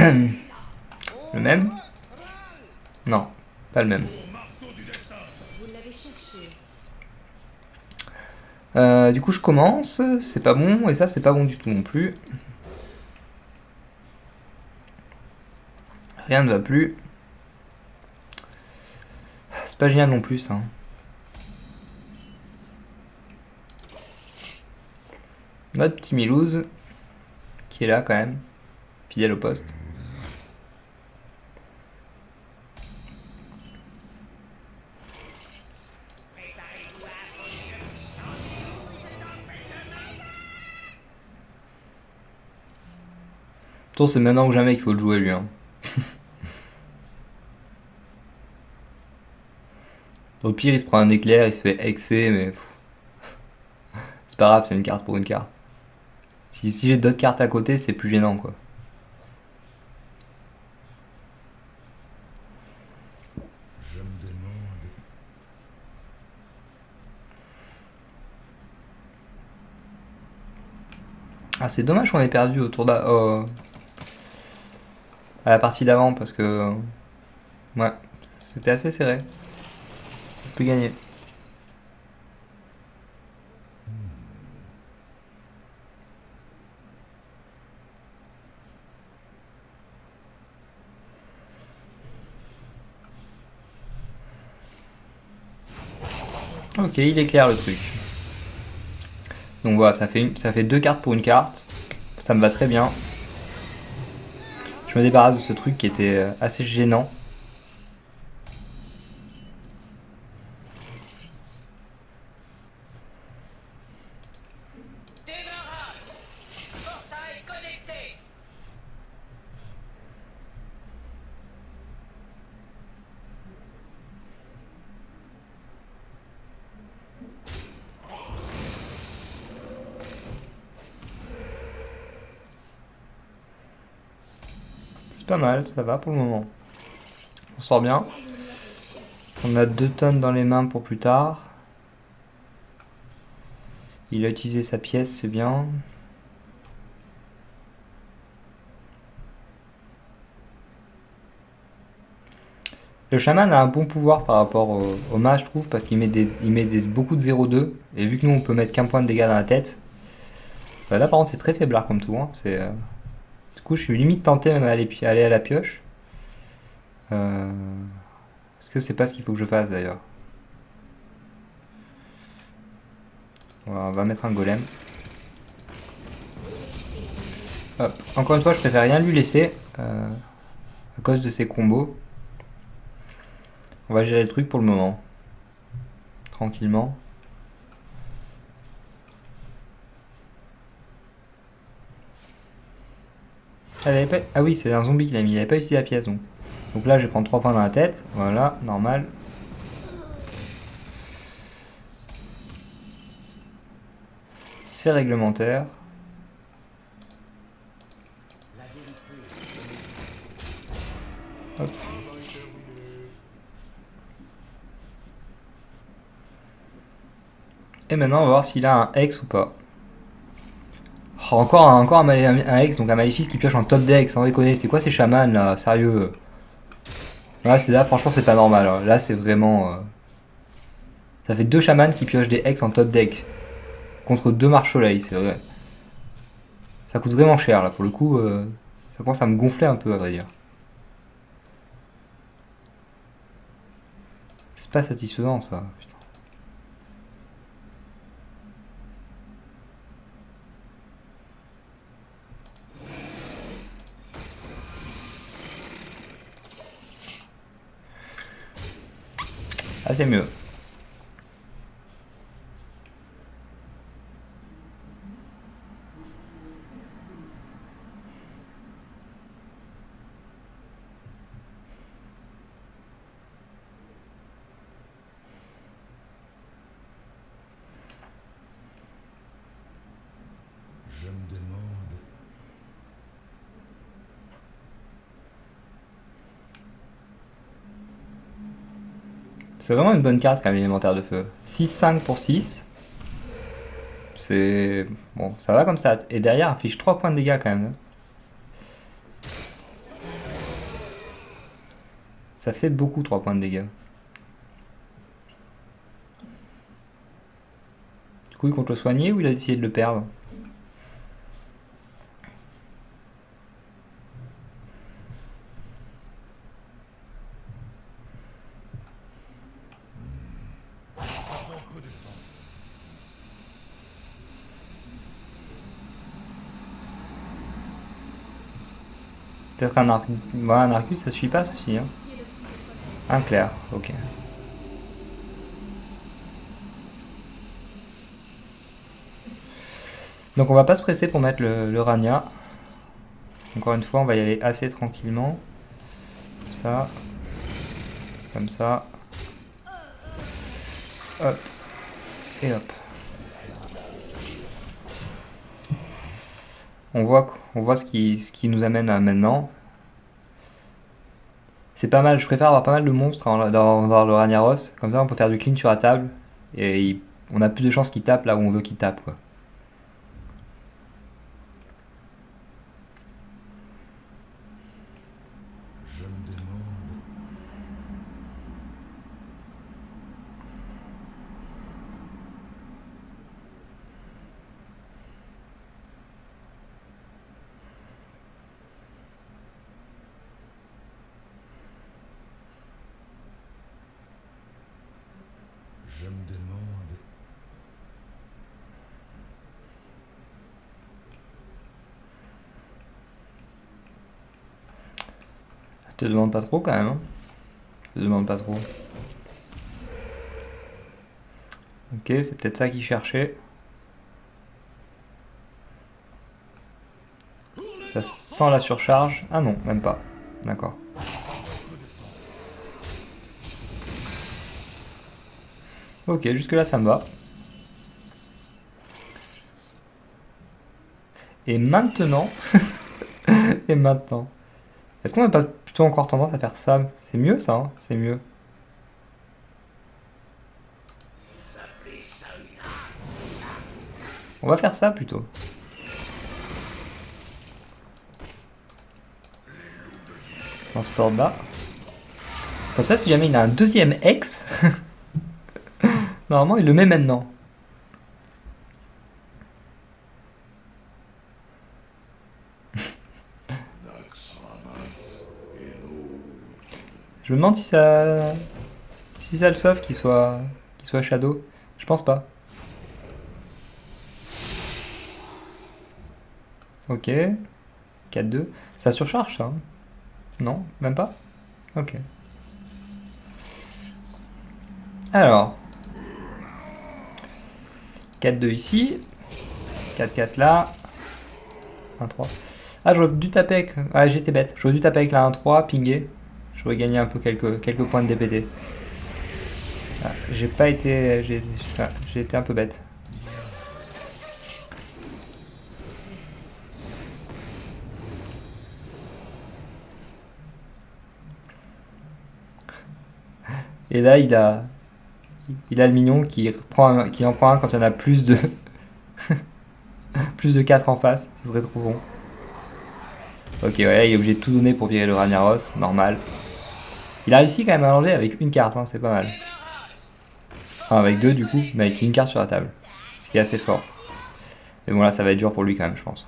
Le même? Non, pas le même. Du coup je commence, c'est pas bon, et ça c'est pas bon du tout non plus. Rien ne va plus. C'est pas génial non plus, hein. Notre petit Milouz, qui est là quand même, fidèle au poste. Tour c'est maintenant ou jamais qu'il faut le jouer lui, hein. Au pire il se prend un éclair, il se fait hexer, mais c'est pas grave, c'est une carte pour une carte. Si j'ai d'autres cartes à côté, c'est plus gênant quoi. Ah c'est dommage qu'on ait perdu au tour à la partie d'avant parce que ouais, c'était assez serré. On peut gagner. Ok, il éclaire le truc. Donc voilà, ça fait deux cartes pour une carte. Ça me va très bien. Je me débarrasse de ce truc qui était assez gênant. C'est pas mal, ça va pour le moment. On sort bien. On a 2 tonnes dans les mains pour plus tard. Il a utilisé sa pièce, c'est bien. Le chaman a un bon pouvoir par rapport au mage, je trouve, parce qu'il met, beaucoup de 0-2. Et vu que nous, on peut mettre qu'un point de dégâts dans la tête. Là, par contre, c'est très faiblard comme tout. Hein. Du coup, je suis limite tenté même à aller à la pioche. Est-ce que c'est pas ce qu'il faut que je fasse d'ailleurs? On va mettre un golem. Hop. Encore une fois, je préfère rien lui laisser à cause de ses combos. On va gérer le truc pour le moment. Tranquillement. Ah oui, c'est un zombie qu'il a mis. Il avait pas utilisé la pièce donc. Donc là, je vais prendre 3 points dans la tête. Voilà, normal. C'est réglementaire. Hop. Et maintenant, on va voir s'il a un Hex ou pas. Oh, encore un Hex, donc un Maléfice qui pioche en top deck, sans déconner. C'est quoi ces chamans là? Sérieux? Là, franchement, c'est pas normal. Hein. Là, c'est vraiment. Ça fait 2 chamans qui piochent des Hex en top deck. Contre 2 marche-soleil, c'est vrai. Ça coûte vraiment cher là, pour le coup. Ça commence à me gonfler un peu, à vrai dire. C'est pas satisfaisant ça. Putain. Ah, c'est mieux. C'est vraiment une bonne carte quand même, l'élémentaire de feu. 6-5 pour 6. C'est. Bon, ça va comme ça. Et derrière, affiche 3 points de dégâts quand même. Ça fait beaucoup 3 points de dégâts. Du coup, il compte le soigner ou il a décidé de le perdre? Peut-être un Arcus. Voilà, un Arcus, ça suffit pas, ceci. Hein. Un clair, ok. Donc on va pas se presser pour mettre le Rania. Encore une fois, on va y aller assez tranquillement. Comme ça. Comme ça. Hop. Et hop. On voit ce qui nous amène à maintenant. C'est pas mal, je préfère avoir pas mal de monstres dans le Ragnaros. Comme ça, on peut faire du clean sur la table. Et on a plus de chances qu'il tape là où on veut qu'il tape, quoi. Je me demande. Je te demande pas trop quand même. Hein. Je te demande pas trop. Ok, c'est peut-être ça qu'il cherchait. Ça sent la surcharge. Ah non, même pas. D'accord. Ok, jusque là ça me va. Et maintenant... Et maintenant... Est-ce qu'on n'a pas plutôt encore tendance à faire ça? C'est mieux ça, hein, c'est mieux. On va faire ça plutôt. Dans ce ordre-là. Comme ça, si jamais il a un deuxième ex, normalement il le met maintenant. Je me demande si ça le sauve qu'il soit Shadow. Je pense pas. Ok. 4-2. Ça surcharge ça? Hein. Non, même pas? Ok. Alors. 4-2 ici. 4-4 là. 1-3. Ah, j'aurais dû taper avec... Ouais, j'étais bête. J'aurais dû taper avec la 1-3, pinguer. J'aurais gagné un peu quelques points de DPT. Ah, j'ai pas été... J'ai été un peu bête. Et là, il a le mignon qui en prend un quand il y en a plus de... plus de 4 en face. Ce serait trop bon. Ok, ouais, il est obligé de tout donner pour virer le Ragnaros. Normal. Il a réussi quand même à l'enlever avec une carte, hein, c'est pas mal. Enfin, avec deux du coup, mais avec une carte sur la table. Ce qui est assez fort. Mais bon, là, ça va être dur pour lui quand même, je pense.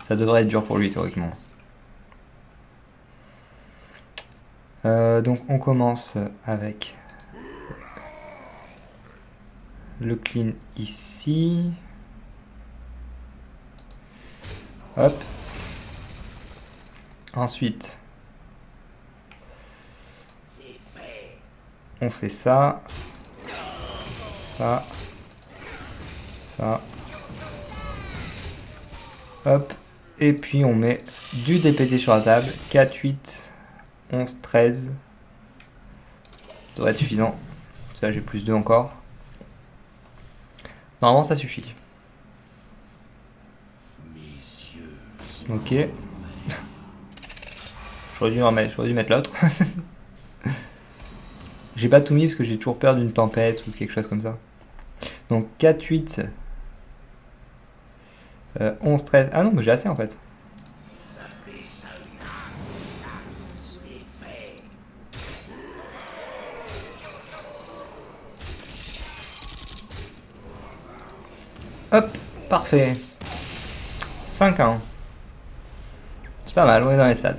Ça devrait être dur pour lui, théoriquement. Donc, on commence avec le clean ici. Hop. Ensuite, on fait ça. Ça. Ça. Hop. Et puis on met du DPT sur la table. 4, 8, 11, 13. Ça devrait être suffisant. Ça, j'ai plus 2 encore. Normalement, ça suffit. Ok. J'aurais dû mettre l'autre. J'ai pas tout mis parce que j'ai toujours peur d'une tempête ou de quelque chose comme ça. Donc 4, 8, 11, 13. Ah non, mais j'ai assez en fait. Hop, parfait. 5-1. C'est pas mal, on est dans les stats.